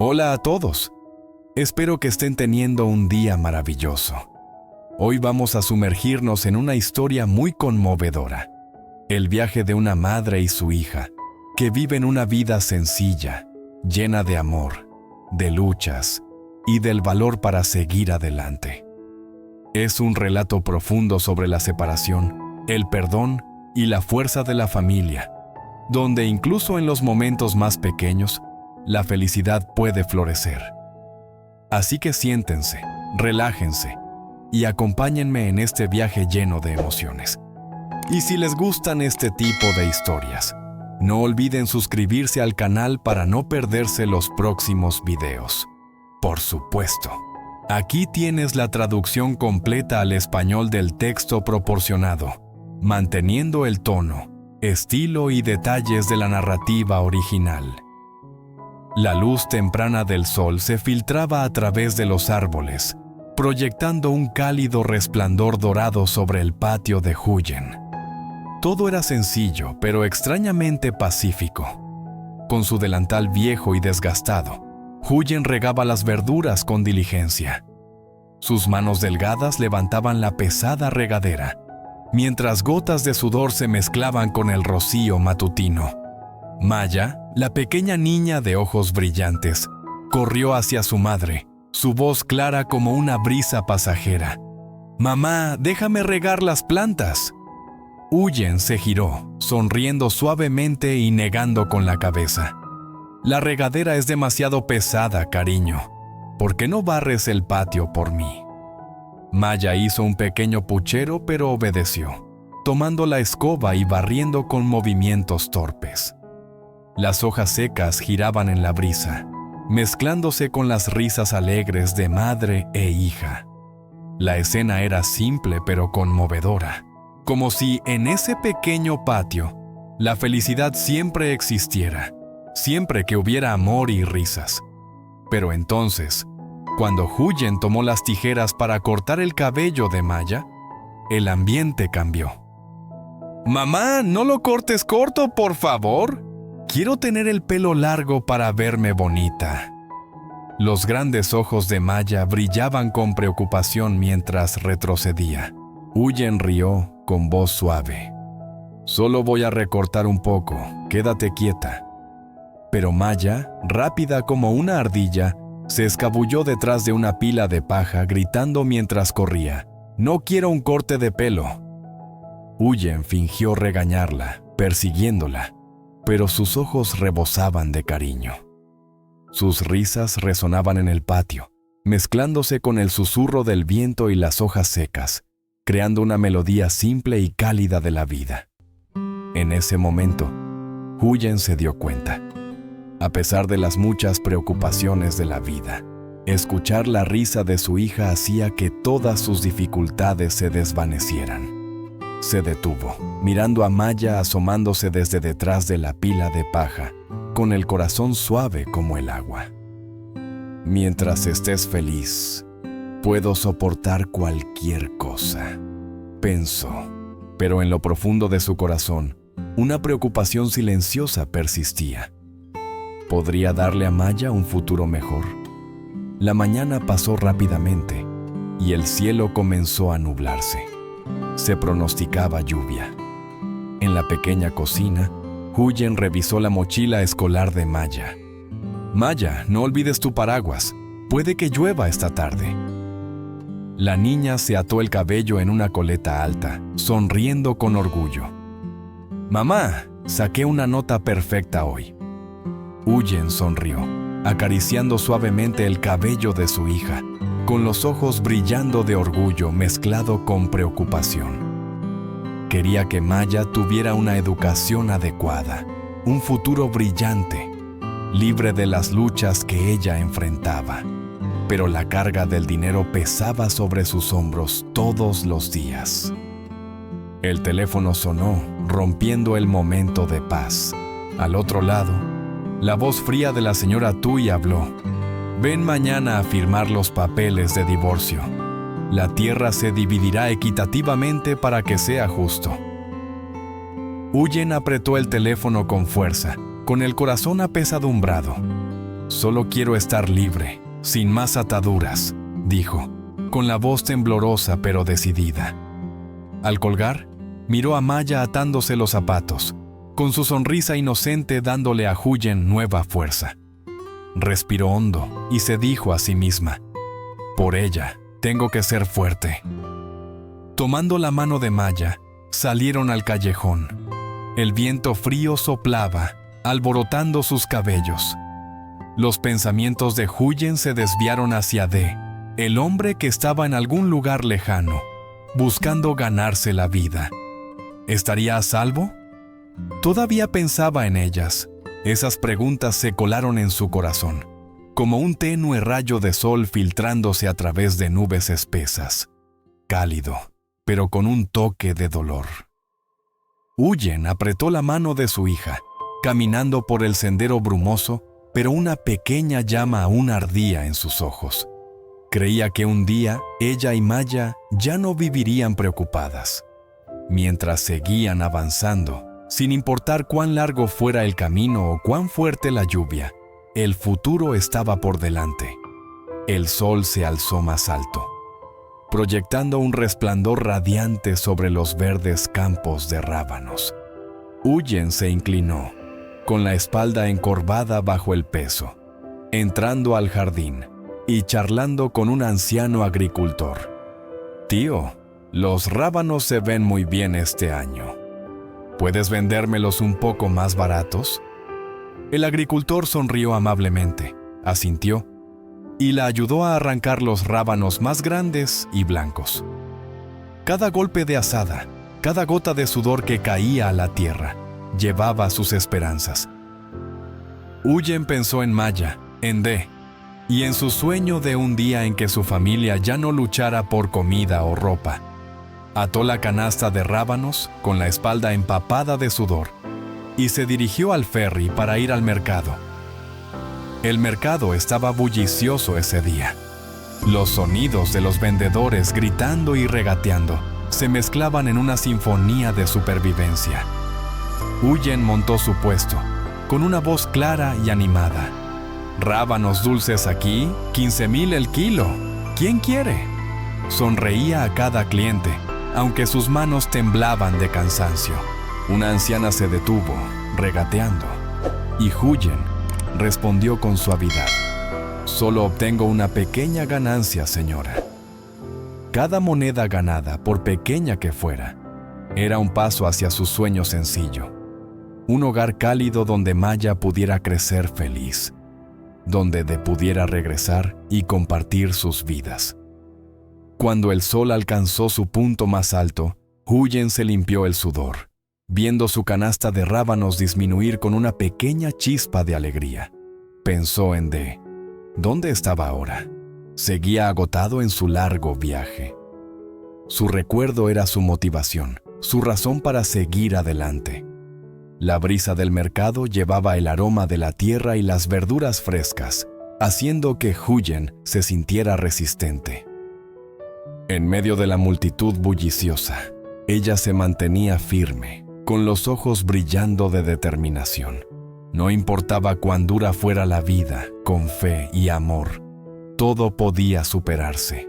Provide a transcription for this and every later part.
Hola a todos. Espero que estén teniendo un día maravilloso. Hoy vamos a sumergirnos en una historia muy conmovedora. El viaje de una madre y su hija, que viven una vida sencilla, llena de amor, de luchas y del valor para seguir adelante. Es un relato profundo sobre la separación, el perdón y la fuerza de la familia, donde incluso en los momentos más pequeños, la felicidad puede florecer. Así que siéntense, relájense y acompáñenme en este viaje lleno de emociones. Y si les gustan este tipo de historias, no olviden suscribirse al canal para no perderse los próximos videos. Por supuesto, aquí tienes la traducción completa al español del texto proporcionado, manteniendo el tono, estilo y detalles de la narrativa original. La luz temprana del sol se filtraba a través de los árboles, proyectando un cálido resplandor dorado sobre el patio de Huyen. Todo era sencillo, pero extrañamente pacífico. Con su delantal viejo y desgastado, Huyen regaba las verduras con diligencia. Sus manos delgadas levantaban la pesada regadera, mientras gotas de sudor se mezclaban con el rocío matutino. Maya, la pequeña niña de ojos brillantes, corrió hacia su madre, su voz clara como una brisa pasajera. «Mamá, déjame regar las plantas». Huyen se giró, sonriendo suavemente y negando con la cabeza. «La regadera es demasiado pesada, cariño. ¿Por qué no barres el patio por mí?» Maya hizo un pequeño puchero, pero obedeció, tomando la escoba y barriendo con movimientos torpes. Las hojas secas giraban en la brisa, mezclándose con las risas alegres de madre e hija. La escena era simple pero conmovedora, como si en ese pequeño patio la felicidad siempre existiera, siempre que hubiera amor y risas. Pero entonces, cuando Huyen tomó las tijeras para cortar el cabello de Maya, el ambiente cambió. «Mamá, no lo cortes corto, por favor. Quiero tener el pelo largo para verme bonita». Los grandes ojos de Maya brillaban con preocupación mientras retrocedía. Huyen rió con voz suave. «Solo voy a recortar un poco, quédate quieta». Pero Maya, rápida como una ardilla, se escabulló detrás de una pila de paja gritando mientras corría. «No quiero un corte de pelo». Huyen fingió regañarla, persiguiéndola, pero sus ojos rebosaban de cariño. Sus risas resonaban en el patio, mezclándose con el susurro del viento y las hojas secas, creando una melodía simple y cálida de la vida. En ese momento, Huyen se dio cuenta. A pesar de las muchas preocupaciones de la vida, escuchar la risa de su hija hacía que todas sus dificultades se desvanecieran. Se detuvo, mirando a Maya asomándose desde detrás de la pila de paja, con el corazón suave como el agua. «Mientras estés feliz, puedo soportar cualquier cosa», pensó. Pero en lo profundo de su corazón, una preocupación silenciosa persistía. ¿Podría darle a Maya un futuro mejor? La mañana pasó rápidamente y el cielo comenzó a nublarse. Se pronosticaba lluvia. En la pequeña cocina, Huyen revisó la mochila escolar de Maya. «Maya, no olvides tu paraguas. Puede que llueva esta tarde». La niña se ató el cabello en una coleta alta, sonriendo con orgullo. «Mamá, saqué una nota perfecta hoy». Huyen sonrió, acariciando suavemente el cabello de su hija, con los ojos brillando de orgullo mezclado con preocupación. Quería que Maya tuviera una educación adecuada, un futuro brillante, libre de las luchas que ella enfrentaba. Pero la carga del dinero pesaba sobre sus hombros todos los días. El teléfono sonó, rompiendo el momento de paz. Al otro lado, la voz fría de la señora Tui habló. «Ven mañana a firmar los papeles de divorcio. La tierra se dividirá equitativamente para que sea justo». Huyen apretó el teléfono con fuerza, con el corazón apesadumbrado. Solo quiero estar libre, sin más ataduras, dijo, con la voz temblorosa pero decidida. Al colgar, miró a Maya atándose los zapatos, con su sonrisa inocente dándole a Huyen nueva fuerza. Respiró hondo y se dijo a sí misma: por ella, tengo que ser fuerte. Tomando la mano de Maya, salieron al callejón. El viento frío soplaba, alborotando sus cabellos. Los pensamientos de Huyen se desviaron hacia D, el hombre que estaba en algún lugar lejano, buscando ganarse la vida. ¿Estaría a salvo? Todavía pensaba en ellas. Esas preguntas se colaron en su corazón, como un tenue rayo de sol filtrándose a través de nubes espesas. Cálido, pero con un toque de dolor. Huyen apretó la mano de su hija, caminando por el sendero brumoso, pero una pequeña llama aún ardía en sus ojos. Creía que un día ella y Maya ya no vivirían preocupadas. Mientras seguían avanzando, sin importar cuán largo fuera el camino o cuán fuerte la lluvia, el futuro estaba por delante. El sol se alzó más alto, proyectando un resplandor radiante sobre los verdes campos de rábanos. Huyen se inclinó, con la espalda encorvada bajo el peso, entrando al jardín y charlando con un anciano agricultor. «Tío, los rábanos se ven muy bien este año. ¿Puedes vendérmelos un poco más baratos?» El agricultor sonrió amablemente, asintió, y la ayudó a arrancar los rábanos más grandes y blancos. Cada golpe de azada, cada gota de sudor que caía a la tierra, llevaba sus esperanzas. Huyen pensó en Maya, en D, y en su sueño de un día en que su familia ya no luchara por comida o ropa. Ató la canasta de rábanos con la espalda empapada de sudor y se dirigió al ferry para ir al mercado. El mercado estaba bullicioso ese día. Los sonidos de los vendedores gritando y regateando se mezclaban en una sinfonía de supervivencia. Huyen montó su puesto, con una voz clara y animada. «Rábanos dulces aquí, 15,000 el kilo. ¿Quién quiere?» Sonreía a cada cliente, aunque sus manos temblaban de cansancio. Una anciana se detuvo, regateando, y Huyen respondió con suavidad: «Solo obtengo una pequeña ganancia, señora». Cada moneda ganada, por pequeña que fuera, era un paso hacia su sueño sencillo. Un hogar cálido donde Maya pudiera crecer feliz, donde D pudiera regresar y compartir sus vidas. Cuando el sol alcanzó su punto más alto, Huyen se limpió el sudor, viendo su canasta de rábanos disminuir con una pequeña chispa de alegría. Pensó en D. ¿Dónde estaba ahora? Seguía agotado en su largo viaje. Su recuerdo era su motivación, su razón para seguir adelante. La brisa del mercado llevaba el aroma de la tierra y las verduras frescas, haciendo que Huyen se sintiera resistente. En medio de la multitud bulliciosa, ella se mantenía firme, con los ojos brillando de determinación. No importaba cuán dura fuera la vida, con fe y amor, todo podía superarse.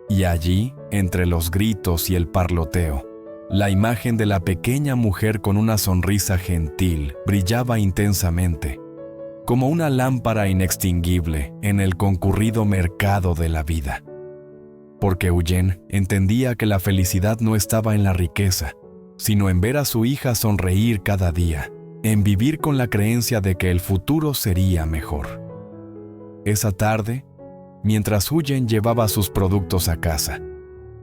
Y allí, entre los gritos y el parloteo, la imagen de la pequeña mujer con una sonrisa gentil brillaba intensamente, como una lámpara inextinguible en el concurrido mercado de la vida. Porque Huyen entendía que la felicidad no estaba en la riqueza, sino en ver a su hija sonreír cada día, en vivir con la creencia de que el futuro sería mejor. Esa tarde, mientras Huyen llevaba sus productos a casa,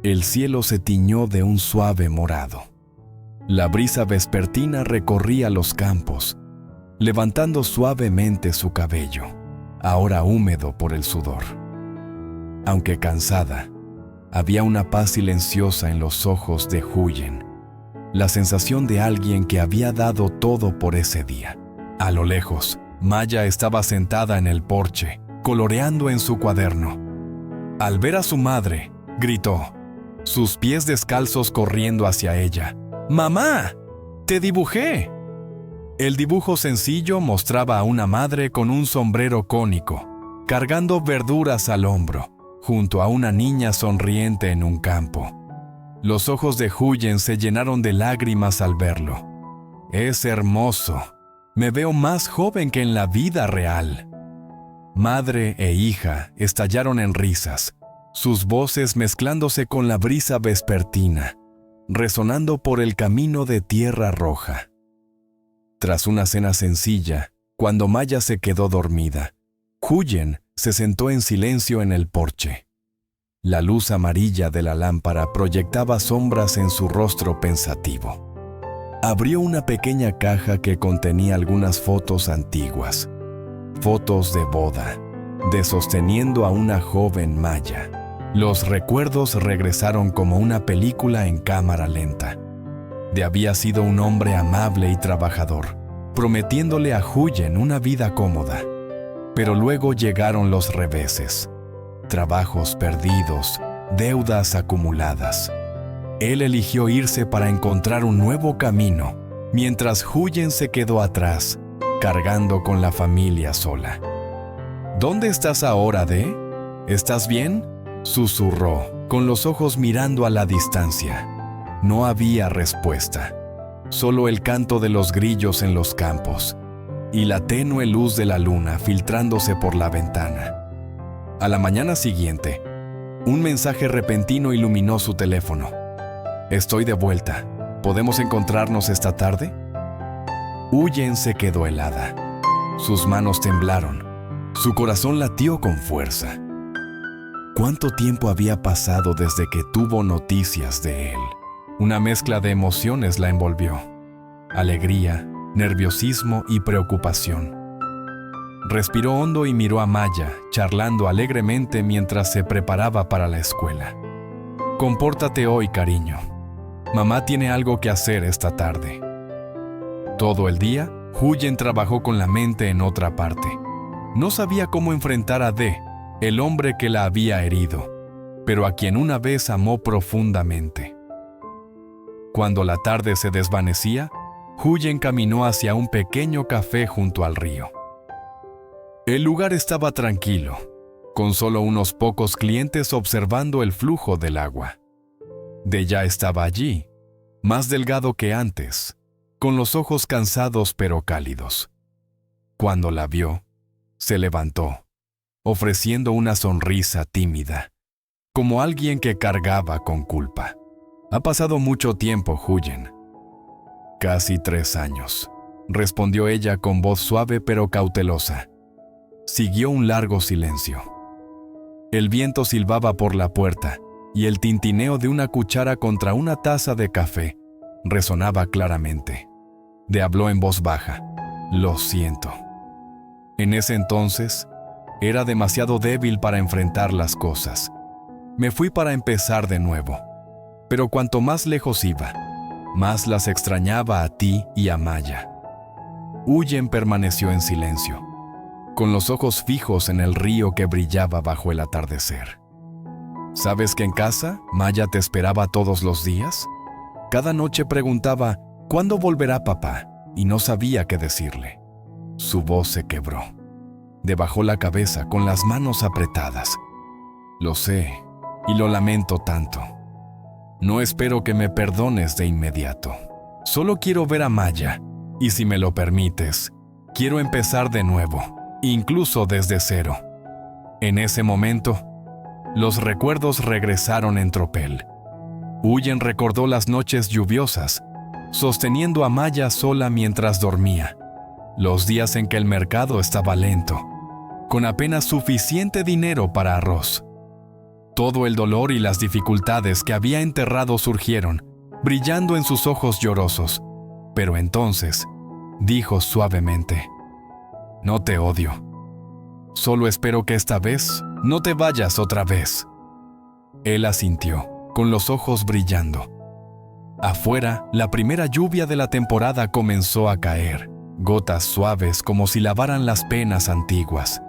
el cielo se tiñó de un suave morado. La brisa vespertina recorría los campos, levantando suavemente su cabello, ahora húmedo por el sudor. Aunque cansada, había una paz silenciosa en los ojos de Huyen, la sensación de alguien que había dado todo por ese día. A lo lejos, Maya estaba sentada en el porche, coloreando en su cuaderno. Al ver a su madre, gritó, sus pies descalzos corriendo hacia ella: «¡Mamá! ¡Te dibujé!». El dibujo sencillo mostraba a una madre con un sombrero cónico, cargando verduras al hombro, junto a una niña sonriente en un campo. Los ojos de Huyen se llenaron de lágrimas al verlo. «Es hermoso. Me veo más joven que en la vida real». Madre e hija estallaron en risas, sus voces mezclándose con la brisa vespertina, resonando por el camino de tierra roja. Tras una cena sencilla, cuando Maya se quedó dormida, Huyen se sentó en silencio en el porche. La luz amarilla de la lámpara proyectaba sombras en su rostro pensativo. Abrió una pequeña caja que contenía algunas fotos antiguas. Fotos de boda, de sosteniendo a una joven Maya. Los recuerdos regresaron como una película en cámara lenta. Había sido un hombre amable y trabajador, prometiéndole a Huyen una vida cómoda. Pero luego llegaron los reveses. Trabajos perdidos, deudas acumuladas. Él eligió irse para encontrar un nuevo camino, mientras Huyen se quedó atrás, cargando con la familia sola. «¿Dónde estás ahora, De? ¿Estás bien?», susurró, con los ojos mirando a la distancia. No había respuesta, solo el canto de los grillos en los campos y la tenue luz de la luna filtrándose por la ventana. A la mañana siguiente, un mensaje repentino iluminó su teléfono. «Estoy de vuelta. ¿Podemos encontrarnos esta tarde?». Huyen se quedó helada. Sus manos temblaron. Su corazón latió con fuerza. ¿Cuánto tiempo había pasado desde que tuvo noticias de él? Una mezcla de emociones la envolvió. Alegría, nerviosismo y preocupación. Respiró hondo y miró a Maya, charlando alegremente mientras se preparaba para la escuela. «Compórtate hoy, cariño. Mamá tiene algo que hacer esta tarde». Todo el día, Huyen trabajó con la mente en otra parte. No sabía cómo enfrentar a De, el hombre que la había herido, pero a quien una vez amó profundamente. Cuando la tarde se desvanecía, Huyen caminó hacia un pequeño café junto al río. El lugar estaba tranquilo, con solo unos pocos clientes observando el flujo del agua. De ya estaba allí, más delgado que antes, con los ojos cansados pero cálidos. Cuando la vio, se levantó, ofreciendo una sonrisa tímida, como alguien que cargaba con culpa. «Ha pasado mucho tiempo, Huyen». «Casi 3 años», respondió ella con voz suave pero cautelosa. Siguió un largo silencio. El viento silbaba por la puerta y el tintineo de una cuchara contra una taza de café resonaba claramente. De habló en voz baja: «Lo siento». En ese entonces, era demasiado débil para enfrentar las cosas. Me fui para empezar de nuevo. Pero cuanto más lejos iba, más las extrañaba a ti y a Maya. Huyen permaneció en silencio, con los ojos fijos en el río que brillaba bajo el atardecer. ¿Sabes que en casa Maya te esperaba todos los días? Cada noche preguntaba: «¿Cuándo volverá papá?», y no sabía qué decirle. Su voz se quebró. De bajó la cabeza con las manos apretadas. «Lo sé, y lo lamento tanto. No espero que me perdones de inmediato. Solo quiero ver a Maya, y si me lo permites, quiero empezar de nuevo, incluso desde cero». En ese momento, los recuerdos regresaron en tropel. Huyen recordó las noches lluviosas, sosteniendo a Maya sola mientras dormía. Los días en que el mercado estaba lento, con apenas suficiente dinero para arroz. Todo el dolor y las dificultades que había enterrado surgieron, brillando en sus ojos llorosos. Pero entonces, dijo suavemente: «No te odio. Solo espero que esta vez no te vayas otra vez». Él asintió, con los ojos brillando. Afuera, la primera lluvia de la temporada comenzó a caer, gotas suaves como si lavaran las penas antiguas.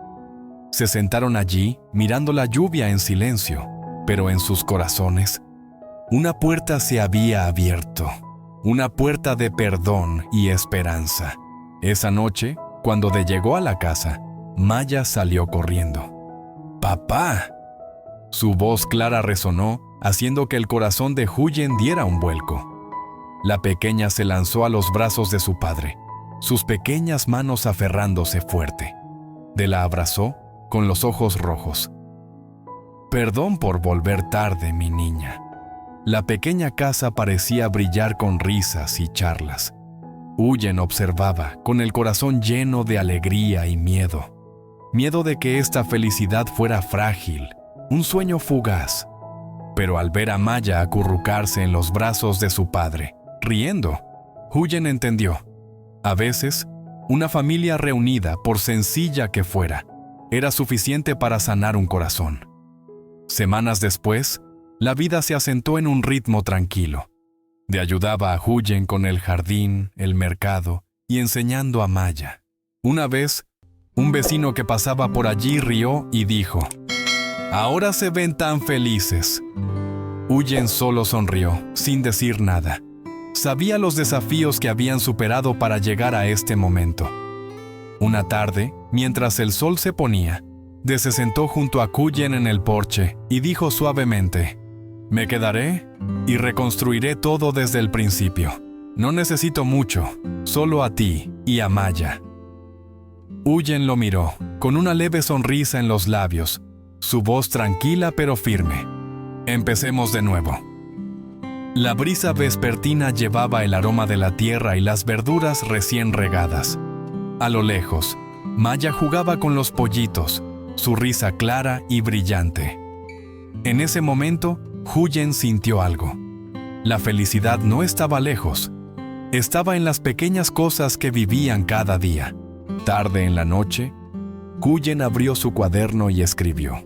Se sentaron allí, mirando la lluvia en silencio, pero en sus corazones, una puerta se había abierto, una puerta de perdón y esperanza. Esa noche, cuando llegó a la casa, Maya salió corriendo. ¡Papá! Su voz clara resonó, haciendo que el corazón de Huyen diera un vuelco. La pequeña se lanzó a los brazos de su padre, sus pequeñas manos aferrándose fuerte. De la abrazó, con los ojos rojos. «Perdón por volver tarde, mi niña». La pequeña casa parecía brillar con risas y charlas. Huyen observaba, con el corazón lleno de alegría y miedo. Miedo de que esta felicidad fuera frágil, un sueño fugaz. Pero al ver a Maya acurrucarse en los brazos de su padre, riendo, Huyen entendió. A veces, una familia reunida, por sencilla que fuera, era suficiente para sanar un corazón. Semanas después, la vida se asentó en un ritmo tranquilo. De ayudaba a Huyen con el jardín, el mercado y enseñando a Maya. Una vez, un vecino que pasaba por allí rió y dijo: «Ahora se ven tan felices». Huyen solo sonrió, sin decir nada. Sabía los desafíos que habían superado para llegar a este momento. Una tarde, mientras el sol se ponía, se sentó junto a Huyen en el porche y dijo suavemente: «Me quedaré y reconstruiré todo desde el principio. No necesito mucho, solo a ti y a Maya». Huyen lo miró, con una leve sonrisa en los labios, su voz tranquila pero firme. «Empecemos de nuevo». La brisa vespertina llevaba el aroma de la tierra y las verduras recién regadas. A lo lejos, Maya jugaba con los pollitos, su risa clara y brillante. En ese momento, Huyen sintió algo. La felicidad no estaba lejos. Estaba en las pequeñas cosas que vivían cada día. Tarde en la noche, Huyen abrió su cuaderno y escribió: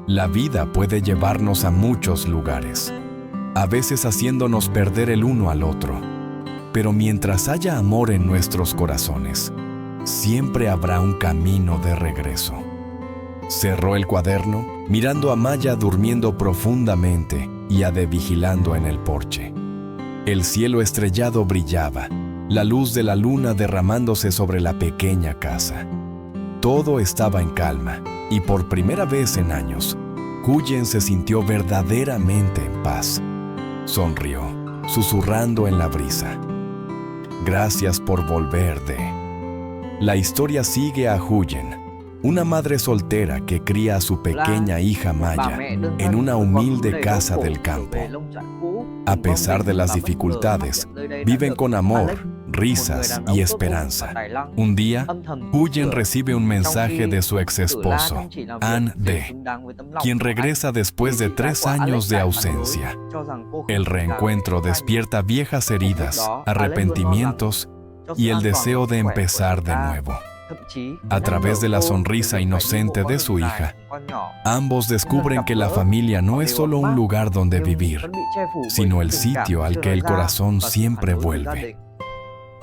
«La vida puede llevarnos a muchos lugares, a veces haciéndonos perder el uno al otro. Pero mientras haya amor en nuestros corazones, siempre habrá un camino de regreso». Cerró el cuaderno, mirando a Maya durmiendo profundamente y a Ade vigilando en el porche. El cielo estrellado brillaba, la luz de la luna derramándose sobre la pequeña casa. Todo estaba en calma, y por primera vez en años, Huyen se sintió verdaderamente en paz. Sonrió, susurrando en la brisa: «Gracias por volver, de». La historia sigue a Huyen, una madre soltera que cría a su pequeña hija Maya en una humilde casa del campo. A pesar de las dificultades, viven con amor, risas y esperanza. Un día, Huyen recibe un mensaje de su exesposo, An De, quien regresa después de 3 años de ausencia. El reencuentro despierta viejas heridas, arrepentimientos y el deseo de empezar de nuevo. A través de la sonrisa inocente de su hija, ambos descubren que la familia no es solo un lugar donde vivir, sino el sitio al que el corazón siempre vuelve.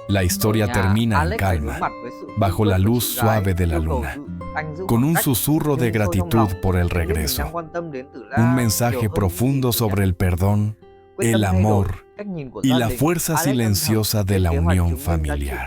La historia termina en calma, bajo la luz suave de la luna, con un susurro de gratitud por el regreso, un mensaje profundo sobre el perdón, el amor y la fuerza silenciosa de la unión familiar.